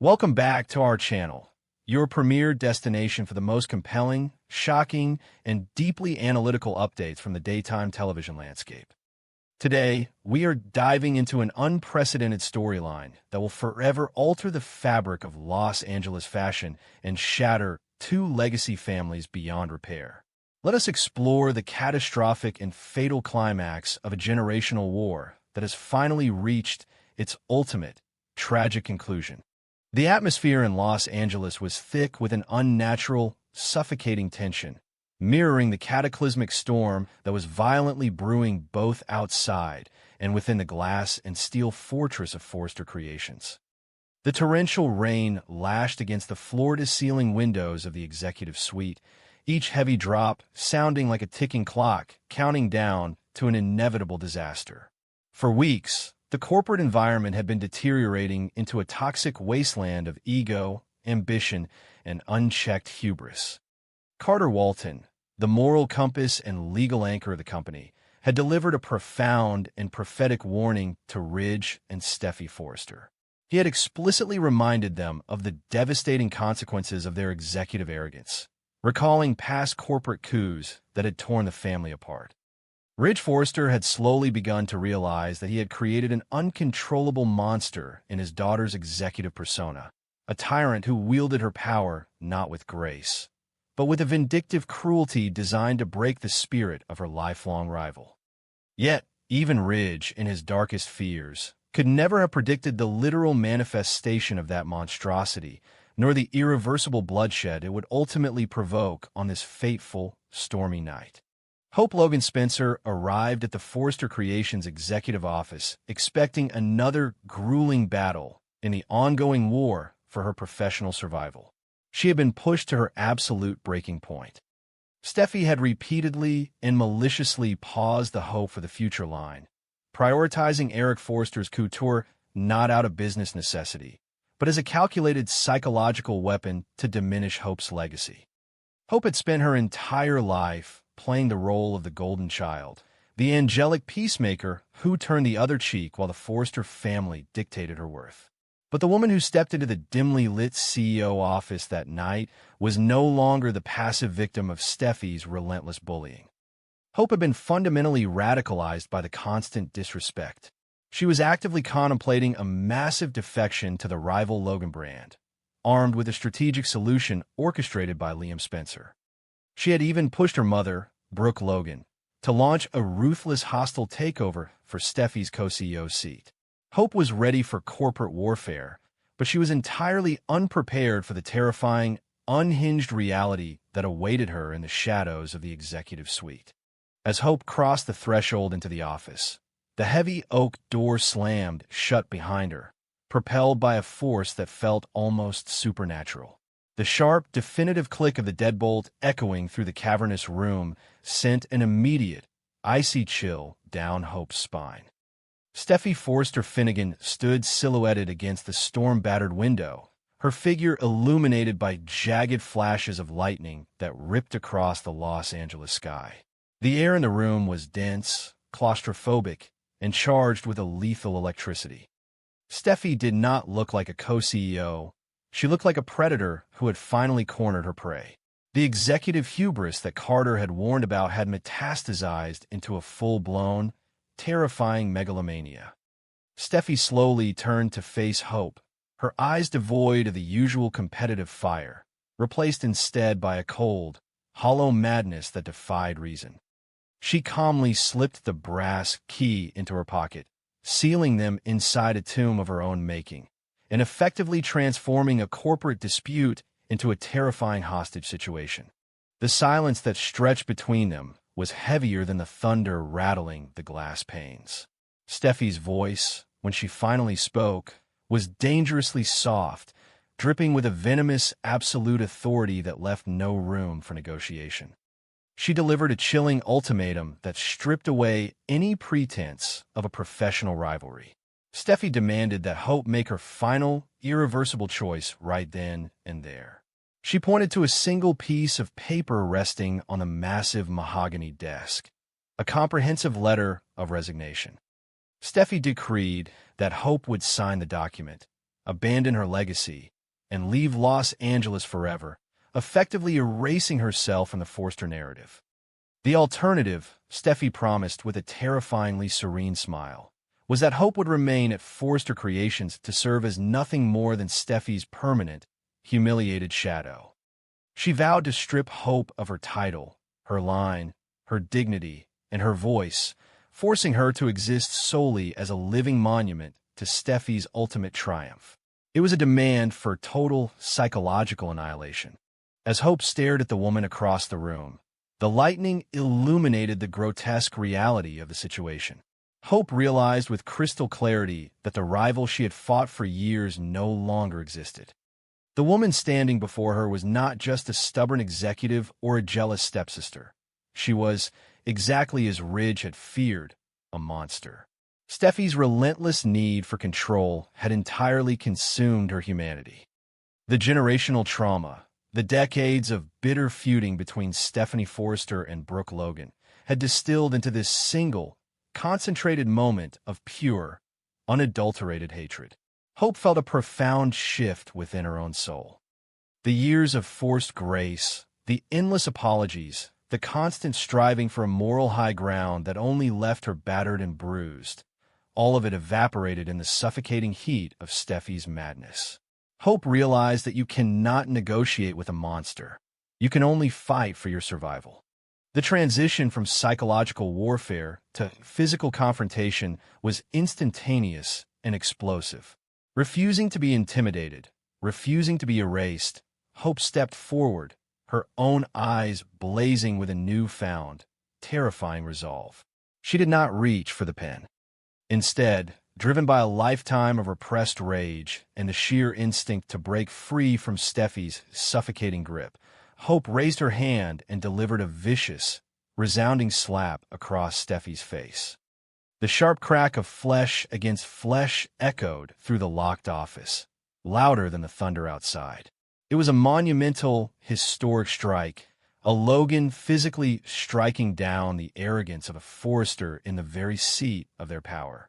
Welcome back to our channel, your premier destination for the most compelling, shocking, and deeply analytical updates from the daytime television landscape. Today, we are diving into an unprecedented storyline that will forever alter the fabric of Los Angeles fashion and shatter two legacy families beyond repair. Let us explore the catastrophic and fatal climax of a generational war that has finally reached its ultimate, tragic conclusion. The atmosphere in Los Angeles was thick with an unnatural, suffocating tension, mirroring the cataclysmic storm that was violently brewing both outside and within the glass and steel fortress of Forrester Creations. The torrential rain lashed against the floor-to-ceiling windows of the executive suite, each heavy drop sounding like a ticking clock, counting down to an inevitable disaster. For weeks, the corporate environment had been deteriorating into a toxic wasteland of ego, ambition, and unchecked hubris. Carter Walton, the moral compass and legal anchor of the company, had delivered a profound and prophetic warning to Ridge and Steffy Forrester. He had explicitly reminded them of the devastating consequences of their executive arrogance, recalling past corporate coups that had torn the family apart. Ridge Forrester had slowly begun to realize that he had created an uncontrollable monster in his daughter's executive persona, a tyrant who wielded her power not with grace, but with a vindictive cruelty designed to break the spirit of her lifelong rival. Yet, even Ridge, in his darkest fears, could never have predicted the literal manifestation of that monstrosity, nor the irreversible bloodshed it would ultimately provoke on this fateful, stormy night. Hope Logan Spencer arrived at the Forrester Creations executive office expecting another grueling battle in the ongoing war for her professional survival. She had been pushed to her absolute breaking point. Steffy had repeatedly and maliciously paused the hope for the future line, prioritizing Eric Forrester's couture not out of business necessity, but as a calculated psychological weapon to diminish Hope's legacy. Hope had spent her entire life playing the role of the golden child, the angelic peacemaker who turned the other cheek while the Forrester family dictated her worth. But the woman who stepped into the dimly lit CEO office that night was no longer the passive victim of Steffy's relentless bullying. Hope had been fundamentally radicalized by the constant disrespect. She was actively contemplating a massive defection to the rival Logan brand, armed with a strategic solution orchestrated by Liam Spencer. She had even pushed her mother, Brooke Logan, to launch a ruthless hostile takeover for Steffy's co-CEO seat. Hope was ready for corporate warfare, but she was entirely unprepared for the terrifying, unhinged reality that awaited her in the shadows of the executive suite. As Hope crossed the threshold into the office, the heavy oak door slammed shut behind her, propelled by a force that felt almost supernatural. The sharp, definitive click of the deadbolt echoing through the cavernous room sent an immediate, icy chill down Hope's spine. Steffy Forrester Finnegan stood silhouetted against the storm-battered window, her figure illuminated by jagged flashes of lightning that ripped across the Los Angeles sky. The air in the room was dense, claustrophobic, and charged with a lethal electricity. Steffy did not look like a co-CEO. She looked like a predator who had finally cornered her prey. The executive hubris that Carter had warned about had metastasized into a full-blown, terrifying megalomania. Steffy slowly turned to face Hope, her eyes devoid of the usual competitive fire, replaced instead by a cold, hollow madness that defied reason. She calmly slipped the brass key into her pocket, sealing them inside a tomb of her own making, and effectively transforming a corporate dispute into a terrifying hostage situation. The silence that stretched between them was heavier than the thunder rattling the glass panes. Steffy's voice, when she finally spoke, was dangerously soft, dripping with a venomous, absolute authority that left no room for negotiation. She delivered a chilling ultimatum that stripped away any pretense of a professional rivalry. Steffy demanded that Hope make her final, irreversible choice right then and there. She pointed to a single piece of paper resting on a massive mahogany desk, a comprehensive letter of resignation. Steffy decreed that Hope would sign the document, abandon her legacy, and leave Los Angeles forever, effectively erasing herself from the Forster narrative. The alternative, Steffy promised with a terrifyingly serene smile, was that Hope would remain at Forster Creations to serve as nothing more than Steffy's permanent, humiliated shadow. She vowed to strip Hope of her title, her line, her dignity, and her voice, forcing her to exist solely as a living monument to Steffy's ultimate triumph. It was a demand for total psychological annihilation. As Hope stared at the woman across the room, the lightning illuminated the grotesque reality of the situation. Hope realized with crystal clarity that the rival she had fought for years no longer existed. The woman standing before her was not just a stubborn executive or a jealous stepsister. She was, exactly as Ridge had feared, a monster. Steffy's relentless need for control had entirely consumed her humanity. The generational trauma, the decades of bitter feuding between Stephanie Forster and Brooke Logan, had distilled into this single, concentrated moment of pure, unadulterated hatred. Hope felt a profound shift within her own soul. The years of forced grace, the endless apologies, the constant striving for a moral high ground that only left her battered and bruised, all of it evaporated in the suffocating heat of Steffy's madness. Hope realized that you cannot negotiate with a monster. You can only fight for your survival. The transition from psychological warfare to physical confrontation was instantaneous and explosive. Refusing to be intimidated, refusing to be erased, Hope stepped forward, her own eyes blazing with a newfound, terrifying resolve. She did not reach for the pen. Instead, driven by a lifetime of repressed rage and the sheer instinct to break free from Steffy's suffocating grip, Hope raised her hand and delivered a vicious, resounding slap across Steffy's face. The sharp crack of flesh against flesh echoed through the locked office, louder than the thunder outside. It was a monumental, historic strike, a Logan physically striking down the arrogance of a Forrester in the very seat of their power.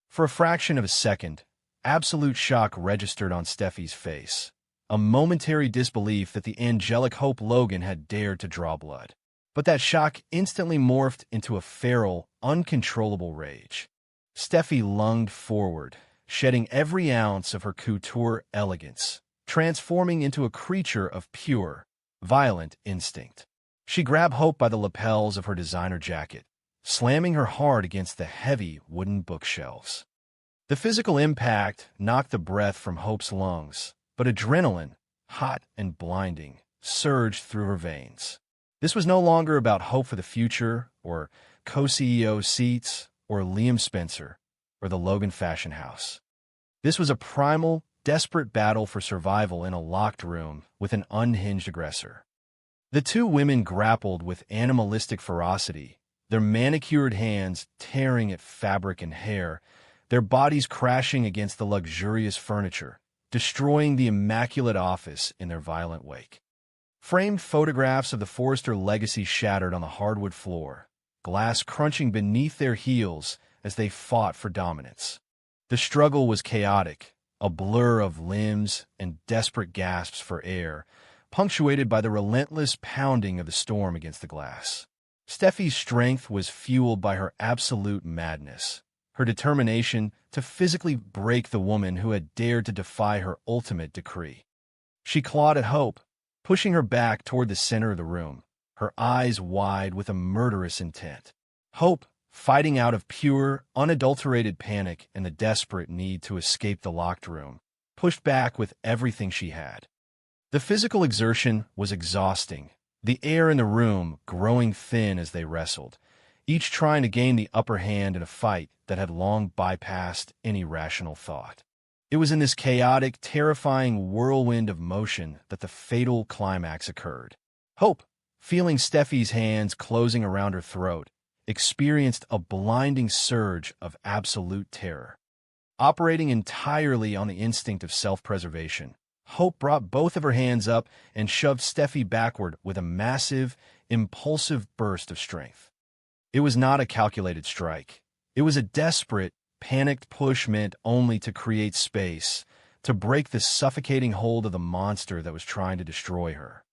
For a fraction of a second, absolute shock registered on Steffy's face, a momentary disbelief that the angelic Hope Logan had dared to draw blood. But that shock instantly morphed into a feral, uncontrollable rage. Steffy lunged forward, shedding every ounce of her couture elegance, transforming into a creature of pure, violent instinct. She grabbed Hope by the lapels of her designer jacket, slamming her hard against the heavy wooden bookshelves. The physical impact knocked the breath from Hope's lungs, but adrenaline, hot and blinding, surged through her veins. This was no longer about hope for the future, or co-CEO seats, or Liam Spencer, or the Logan Fashion House. This was a primal, desperate battle for survival in a locked room with an unhinged aggressor. The two women grappled with animalistic ferocity, their manicured hands tearing at fabric and hair, their bodies crashing against the luxurious furniture, destroying the immaculate office in their violent wake. Framed photographs of the Forrester legacy shattered on the hardwood floor, glass crunching beneath their heels as they fought for dominance. The struggle was chaotic, a blur of limbs and desperate gasps for air, punctuated by the relentless pounding of the storm against the glass. Steffy's strength was fueled by her absolute madness, her determination to physically break the woman who had dared to defy her ultimate decree. She clawed at Hope, pushing her back toward the center of the room, her eyes wide with a murderous intent. Hope, fighting out of pure, unadulterated panic and the desperate need to escape the locked room, pushed back with everything she had. The physical exertion was exhausting, the air in the room growing thin as they wrestled, each trying to gain the upper hand in a fight that had long bypassed any rational thought. It was in this chaotic, terrifying whirlwind of motion that the fatal climax occurred. Hope, feeling Steffy's hands closing around her throat, experienced a blinding surge of absolute terror. Operating entirely on the instinct of self-preservation, Hope brought both of her hands up and shoved Steffy backward with a massive, impulsive burst of strength. It was not a calculated strike. It was a desperate, panicked push meant only to create space, to break the suffocating hold of the monster that was trying to destroy her.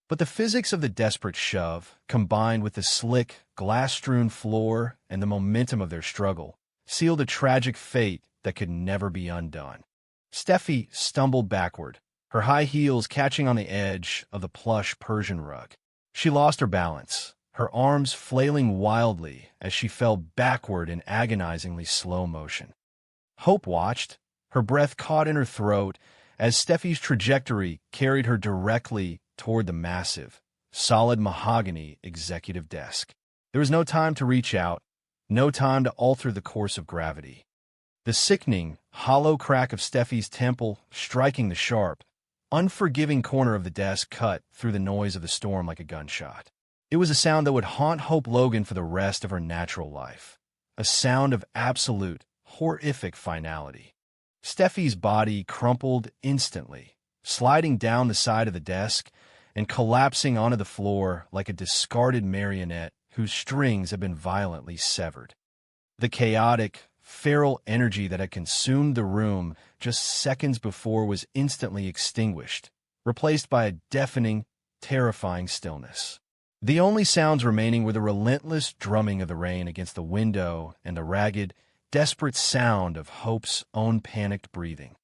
But the physics of the desperate shove, combined with the slick, glass-strewn floor and the momentum of their struggle, sealed a tragic fate that could never be undone. Steffy stumbled backward, her high heels catching on the edge of the plush Persian rug. She lost her balance, her arms flailing wildly as she fell backward in agonizingly slow motion. Hope watched, her breath caught in her throat as Steffy's trajectory carried her directly toward the massive, solid mahogany executive desk. There was no time to reach out, no time to alter the course of gravity. The sickening, hollow crack of Steffy's temple striking the sharp, unforgiving corner of the desk cut through the noise of the storm like a gunshot. It was a sound that would haunt Hope Logan for the rest of her natural life. A sound of absolute, horrific finality. Steffy's body crumpled instantly, sliding down the side of the desk and collapsing onto the floor like a discarded marionette whose strings had been violently severed. The chaotic, feral energy that had consumed the room just seconds before was instantly extinguished, replaced by a deafening, terrifying stillness. The only sounds remaining were the relentless drumming of the rain against the window and the ragged, desperate sound of Hope's own panicked breathing.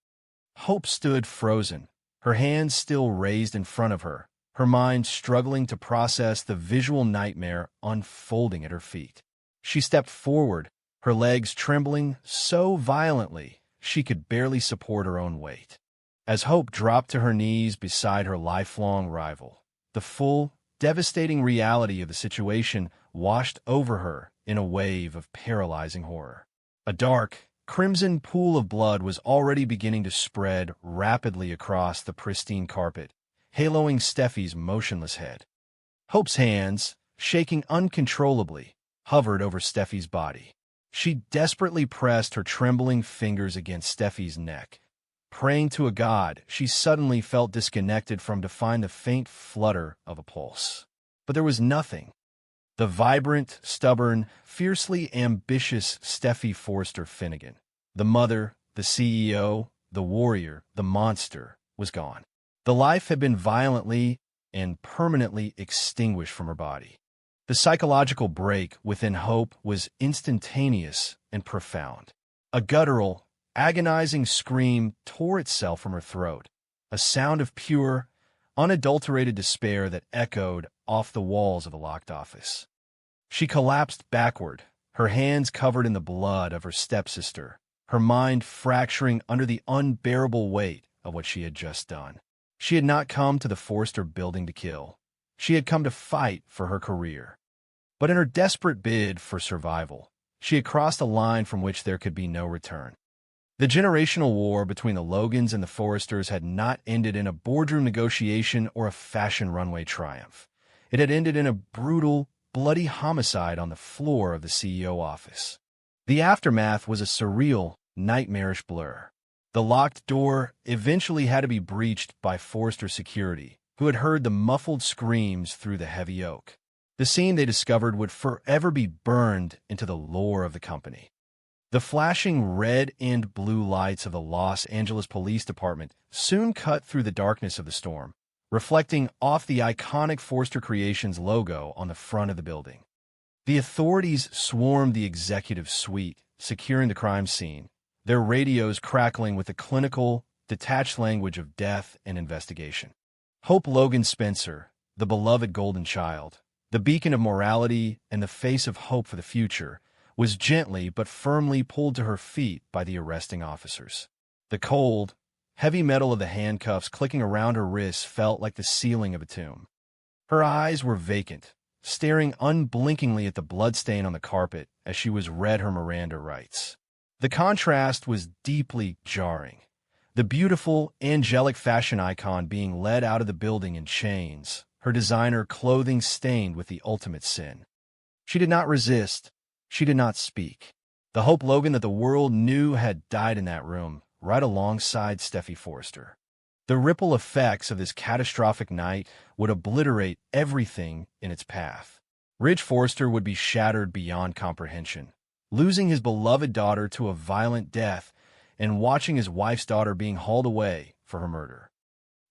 Hope stood frozen, her hands still raised in front of her, her mind struggling to process the visual nightmare unfolding at her feet. She stepped forward, her legs trembling so violently she could barely support her own weight. As Hope dropped to her knees beside her lifelong rival, the full, devastating reality of the situation washed over her in a wave of paralyzing horror. A dark, crimson pool of blood was already beginning to spread rapidly across the pristine carpet, haloing Steffy's motionless head. Hope's hands, shaking uncontrollably, hovered over Steffy's body. She desperately pressed her trembling fingers against Steffy's neck, praying to a god she suddenly felt disconnected from to find the faint flutter of a pulse. But there was nothing. The vibrant, stubborn, fiercely ambitious Steffy Forster Finnegan, the mother, the CEO, the warrior, the monster, was gone. The life had been violently and permanently extinguished from her body. The psychological break within Hope was instantaneous and profound. A guttural, agonizing scream tore itself from her throat, a sound of pure, unadulterated despair that echoed off the walls of the locked office. She collapsed backward, her hands covered in the blood of her stepsister, her mind fracturing under the unbearable weight of what she had just done. She had not come to the Forster building to kill. She had come to fight for her career. But in her desperate bid for survival, she had crossed a line from which there could be no return. The generational war between the Logans and the Forresters had not ended in a boardroom negotiation or a fashion runway triumph. It had ended in a brutal, bloody homicide on the floor of the CEO office. The aftermath was a surreal, nightmarish blur. The locked door eventually had to be breached by Forrester security, who had heard the muffled screams through the heavy oak. The scene they discovered would forever be burned into the lore of the company. The flashing red and blue lights of the Los Angeles Police Department soon cut through the darkness of the storm, reflecting off the iconic Forster Creations logo on the front of the building. The authorities swarmed the executive suite, securing the crime scene, their radios crackling with the clinical, detached language of death and investigation. Hope Logan Spencer, the beloved golden child, the beacon of morality and the face of hope for the future, was gently but firmly pulled to her feet by the arresting officers. The cold, heavy metal of the handcuffs clicking around her wrists felt like the ceiling of a tomb. Her eyes were vacant, staring unblinkingly at the bloodstain on the carpet as she was read her Miranda rights. The contrast was deeply jarring. The beautiful, angelic fashion icon being led out of the building in chains, her designer clothing stained with the ultimate sin. She did not resist. She did not speak. The Hope Logan that the world knew had died in that room, right alongside Steffy Forster. The ripple effects of this catastrophic night would obliterate everything in its path. Ridge Forster would be shattered beyond comprehension, losing his beloved daughter to a violent death and watching his wife's daughter being hauled away for her murder.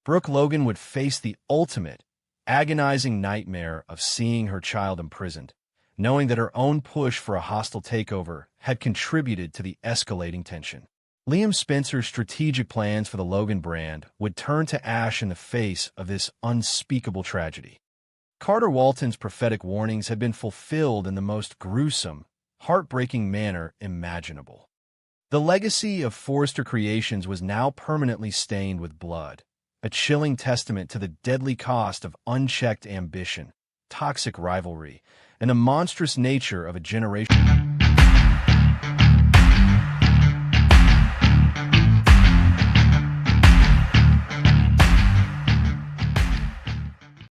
Brooke Logan would face the ultimate, agonizing nightmare of seeing her child imprisoned, knowing that her own push for a hostile takeover had contributed to the escalating tension. Liam Spencer's strategic plans for the Logan brand would turn to ash in the face of this unspeakable tragedy. Carter Walton's prophetic warnings had been fulfilled in the most gruesome, heartbreaking manner imaginable. The legacy of Forrester Creations was now permanently stained with blood, a chilling testament to the deadly cost of unchecked ambition, toxic rivalry, and the monstrous nature of a generation.